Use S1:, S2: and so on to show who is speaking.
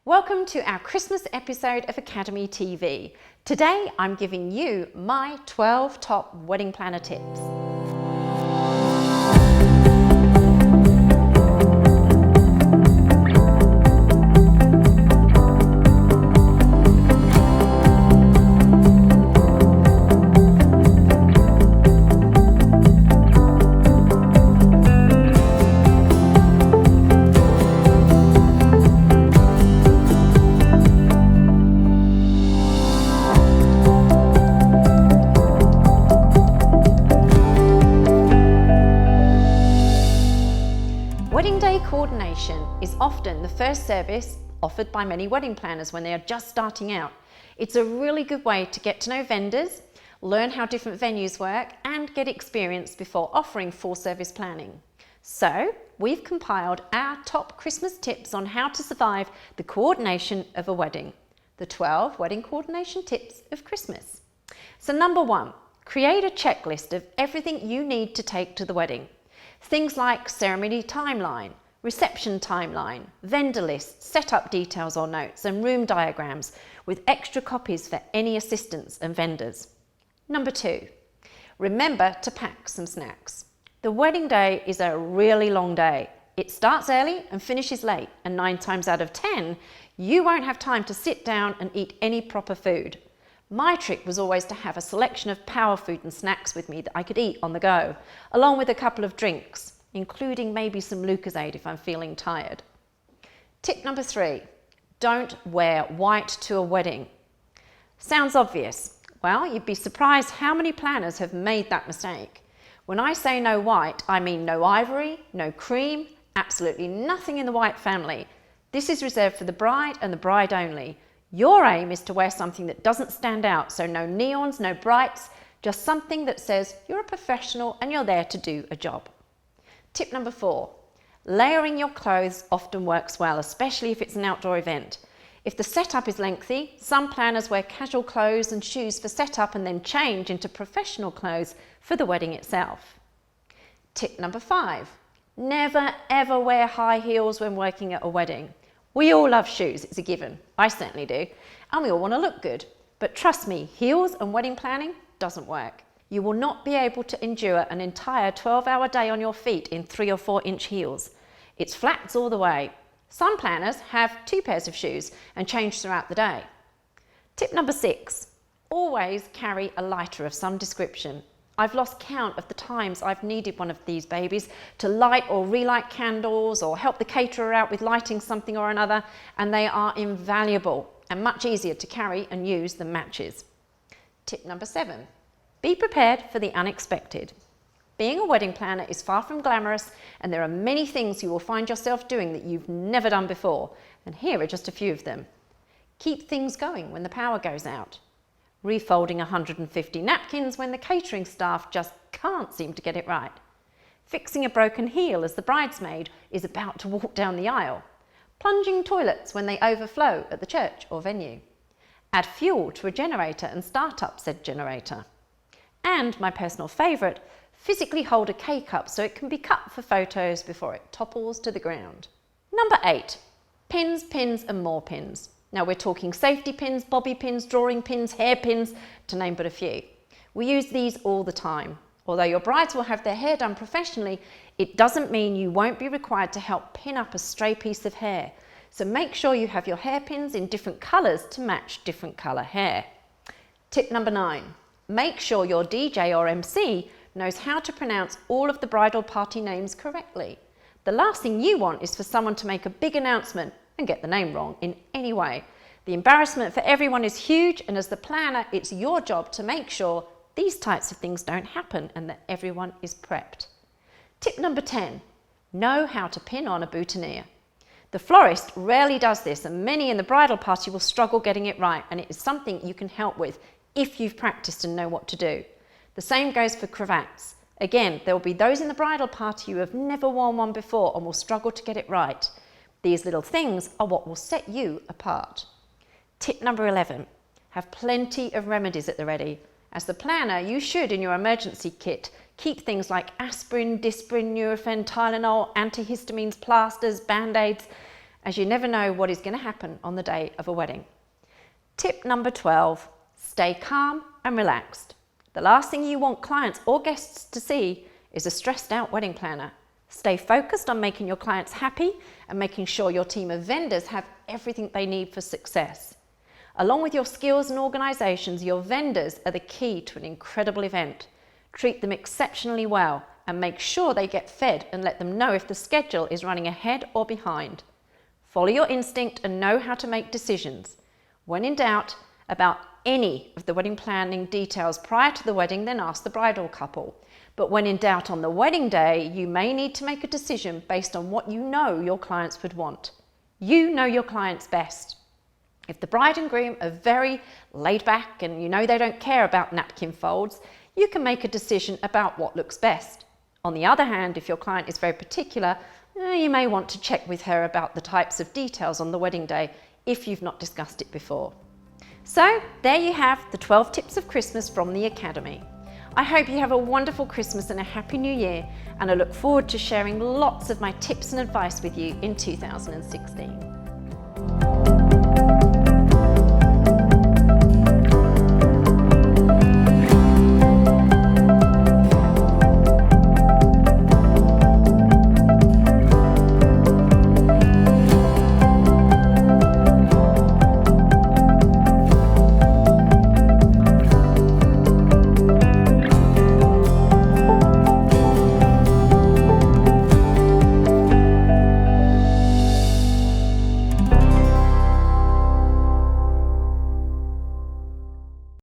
S1: Welcome to our Christmas episode of Academy TV. Today I'm giving you my 12 top wedding planner tips. Wedding day coordination is often the first service offered by many wedding planners when they are just starting out. It's a really good way to get to know vendors, learn how different venues work, and get experience before offering full service planning. So, we've compiled our top Christmas tips on how to survive the coordination of a wedding. The 12 wedding coordination tips of Christmas. So number 1, create a checklist of everything you need to take to the wedding. Things like ceremony timeline, reception timeline, vendor lists, setup details or notes, and room diagrams with extra copies for any assistants and vendors. Number 2, remember to pack some snacks. The wedding day is a really long day. It starts early and finishes late, and 9 times out of 10, you won't have time to sit down and eat any proper food. My trick was always to have a selection of power food and snacks with me that I could eat on the go, along with a couple of drinks, including maybe some Lucozade if I'm feeling tired. Tip number 3, don't wear white to a wedding. Sounds obvious. Well, you'd be surprised how many planners have made that mistake. When I say no white, I mean no ivory, no cream, absolutely nothing in the white family. This is reserved for the bride and the bride only. Your aim is to wear something that doesn't stand out, so no neons, no brights, just something that says you're a professional and you're there to do a job. Tip number 4, layering your clothes often works well, especially if it's an outdoor event. If the setup is lengthy, some planners wear casual clothes and shoes for setup and then change into professional clothes for the wedding itself. Tip number 5, never ever wear high heels when working at a wedding. We all love shoes, it's a given. I certainly do. And we all want to look good. But trust me, heels and wedding planning doesn't work. You will not be able to endure an entire 12-hour day on your feet in 3 or 4 inch heels. It's flats all the way. Some planners have 2 pairs of shoes and change throughout the day. Tip number 6, always carry a lighter of some description. I've lost count of the times I've needed one of these babies to light or relight candles or help the caterer out with lighting something or another, and they are invaluable and much easier to carry and use than matches. Tip number 7, be prepared for the unexpected. Being a wedding planner is far from glamorous, and there are many things you will find yourself doing that you've never done before, and here are just a few of them. Keep things going when the power goes out. Refolding 150 napkins when the catering staff just can't seem to get it right. Fixing a broken heel as the bridesmaid is about to walk down the aisle. Plunging toilets when they overflow at the church or venue. Add fuel to a generator and start up said generator. And my personal favourite, physically hold a cake up so it can be cut for photos before it topples to the ground. Number 8, pins, pins and more pins. Now we're talking safety pins, bobby pins, drawing pins, hair pins, to name but a few. We use these all the time. Although your brides will have their hair done professionally, it doesn't mean you won't be required to help pin up a stray piece of hair. So make sure you have your hairpins in different colours to match different colour hair. Tip number 9, make sure your DJ or MC knows how to pronounce all of the bridal party names correctly. The last thing you want is for someone to make a big announcement and get the name wrong in any way. The embarrassment for everyone is huge, and as the planner, it's your job to make sure these types of things don't happen and that everyone is prepped. Tip number 10, know how to pin on a boutonniere. The florist rarely does this, and many in the bridal party will struggle getting it right, and it is something you can help with if you've practiced and know what to do. The same goes for cravats. Again, there will be those in the bridal party who have never worn one before and will struggle to get it right. These little things are what will set you apart. Tip number 11, have plenty of remedies at the ready. As the planner, you should, in your emergency kit, keep things like aspirin, Disprin, Nurofen, Tylenol, antihistamines, plasters, band-aids, as you never know what is going to happen on the day of a wedding. Tip number 12, stay calm and relaxed. The last thing you want clients or guests to see is a stressed out wedding planner. Stay focused on making your clients happy and making sure your team of vendors have everything they need for success. Along with your skills and organisations, your vendors are the key to an incredible event. Treat them exceptionally well and make sure they get fed and let them know if the schedule is running ahead or behind. Follow your instinct and know how to make decisions. When in doubt about any of the wedding planning details prior to the wedding, then ask the bridal couple. But when in doubt on the wedding day, you may need to make a decision based on what you know your clients would want. You know your clients best. If the bride and groom are very laid back and you know they don't care about napkin folds, you can make a decision about what looks best. On the other hand, if your client is very particular, you may want to check with her about the types of details on the wedding day if you've not discussed it before. So there you have the 12 tips of Christmas from the Academy. I hope you have a wonderful Christmas and a happy new year, and I look forward to sharing lots of my tips and advice with you in 2016.